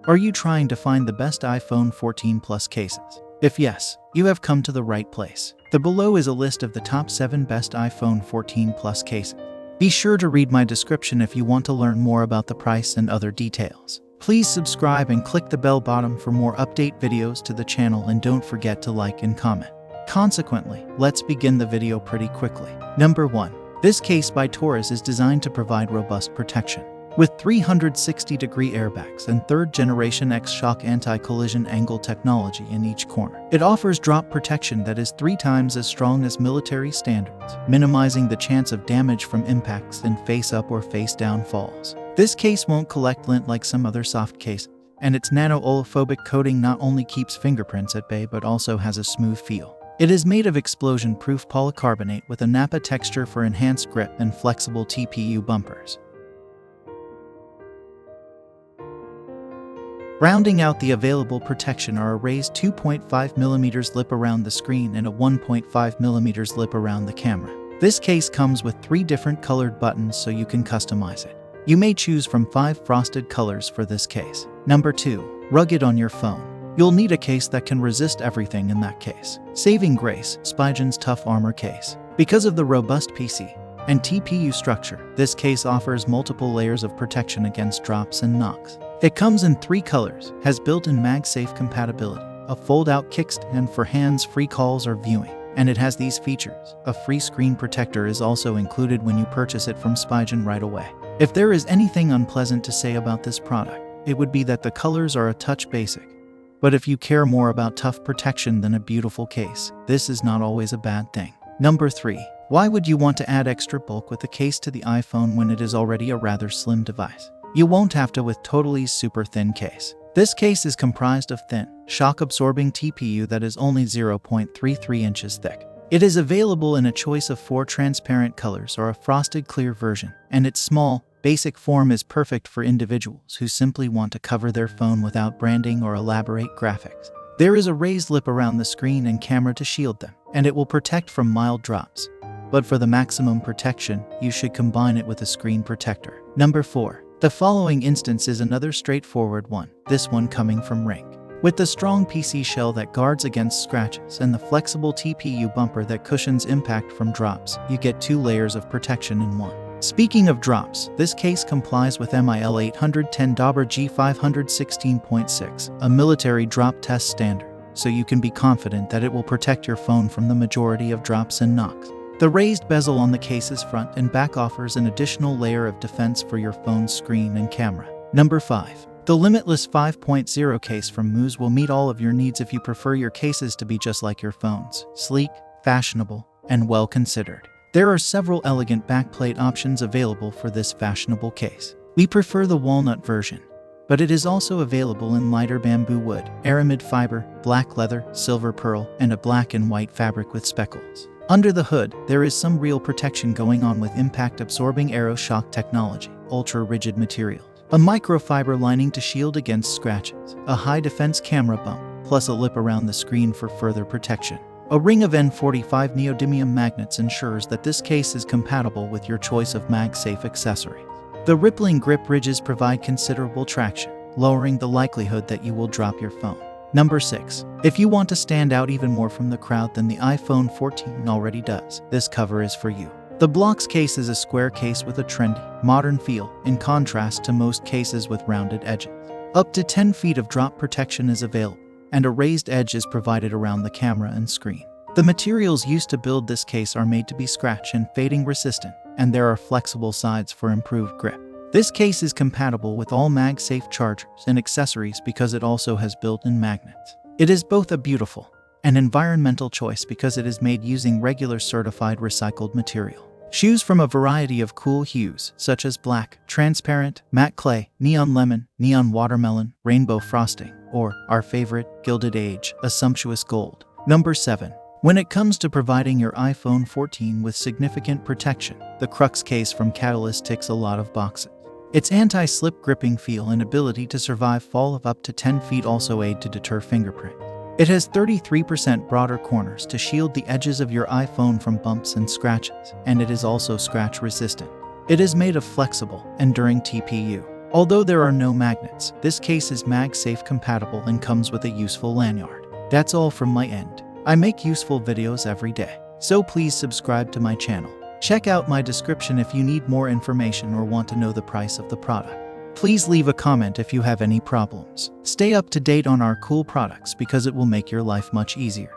Are you trying to find the best iPhone 14 Plus cases? If yes, you have come to the right place. The below is a list of the top 7 best iPhone 14 Plus cases. Be sure to read my description if you want to learn more about the price and other details. Please subscribe and click the bell button for more update videos to the channel, and don't forget to like and comment. Consequently, let's begin the video pretty quickly. Number 1. This case by TORRAS is designed to provide robust protection. With 360-degree airbags and 3rd generation X-Shock anti-collision angle technology in each corner, it offers drop protection that is 3 times as strong as military standards, minimizing the chance of damage from impacts in face-up or face-down falls. This case won't collect lint like some other soft cases, and its nano-oleophobic coating not only keeps fingerprints at bay but also has a smooth feel. It is made of explosion-proof polycarbonate with a nappa texture for enhanced grip and flexible TPU bumpers. Rounding out the available protection are a raised 2.5mm lip around the screen and a 1.5mm lip around the camera. This case comes with 3 different colored buttons so you can customize it. You may choose from 5 frosted colors for this case. Number 2. Rugged on your phone. You'll need a case that can resist everything in that case. Saving grace, Spigen's Tough Armor case. Because of the robust PC and TPU structure, this case offers multiple layers of protection against drops and knocks. It comes in 3 colors, has built-in MagSafe compatibility, a fold-out kickstand for hands-free calls or viewing, and it has these features. A free screen protector is also included when you purchase it from Spigen right away. If there is anything unpleasant to say about this product, it would be that the colors are a touch basic. But if you care more about tough protection than a beautiful case, this is not always a bad thing. Number 3. Why would you want to add extra bulk with the case to the iPhone when it is already a rather slim device? You won't have to with totallee's super thin case. This case is comprised of thin, shock-absorbing TPU that is only 0.33 inches thick. It is available in a choice of 4 transparent colors or a frosted clear version, and its small, basic form is perfect for individuals who simply want to cover their phone without branding or elaborate graphics. There is a raised lip around the screen and camera to shield them, and it will protect from mild drops. But for the maximum protection, you should combine it with a screen protector. Number 4. The following instance is another straightforward one, this one coming from Ringke. With the strong PC shell that guards against scratches and the flexible TPU bumper that cushions impact from drops, you get 2 layers of protection in one. Speaking of drops, this case complies with MIL 810 G516.6, a military drop test standard, so you can be confident that it will protect your phone from the majority of drops and knocks. The raised bezel on the case's front and back offers an additional layer of defense for your phone's screen and camera. Number 5. The Limitless 5.0 case from Mous will meet all of your needs if you prefer your cases to be just like your phones, sleek, fashionable, and well considered. There are several elegant backplate options available for this fashionable case. We prefer the walnut version, but it is also available in lighter bamboo wood, aramid fiber, black leather, silver pearl, and a black and white fabric with speckles. Under the hood, there is some real protection going on with impact-absorbing aero-shock technology, ultra-rigid materials, a microfiber lining to shield against scratches, a high-defense camera bump, plus a lip around the screen for further protection. A ring of N45 neodymium magnets ensures that this case is compatible with your choice of MagSafe accessories. The rippling grip ridges provide considerable traction, lowering the likelihood that you will drop your phone. Number 6. If you want to stand out even more from the crowd than the iPhone 14 already does, this cover is for you. The BLOX case is a square case with a trendy, modern feel, in contrast to most cases with rounded edges. Up to 10 feet of drop protection is available, and a raised edge is provided around the camera and screen. The materials used to build this case are made to be scratch and fading resistant, and there are flexible sides for improved grip. This case is compatible with all MagSafe chargers and accessories because it also has built-in magnets. It is both a beautiful and environmental choice because it is made using regular certified recycled material. Choose from a variety of cool hues such as black, transparent, matte clay, neon lemon, neon watermelon, rainbow frosting, or, our favorite, Gilded Age, a sumptuous gold. Number 7. When it comes to providing your iPhone 14 with significant protection, the Crux Case from Catalyst ticks a lot of boxes. Its anti-slip gripping feel and ability to survive fall of up to 10 feet also aid to deter fingerprints. It has 33% broader corners to shield the edges of your iPhone from bumps and scratches, and it is also scratch resistant. It is made of flexible, enduring TPU. Although there are no magnets, this case is MagSafe compatible and comes with a useful lanyard. That's all from my end. I make useful videos every day, so please subscribe to my channel. Check out my description if you need more information or want to know the price of the product. Please leave a comment if you have any problems. Stay up to date on our cool products because it will make your life much easier.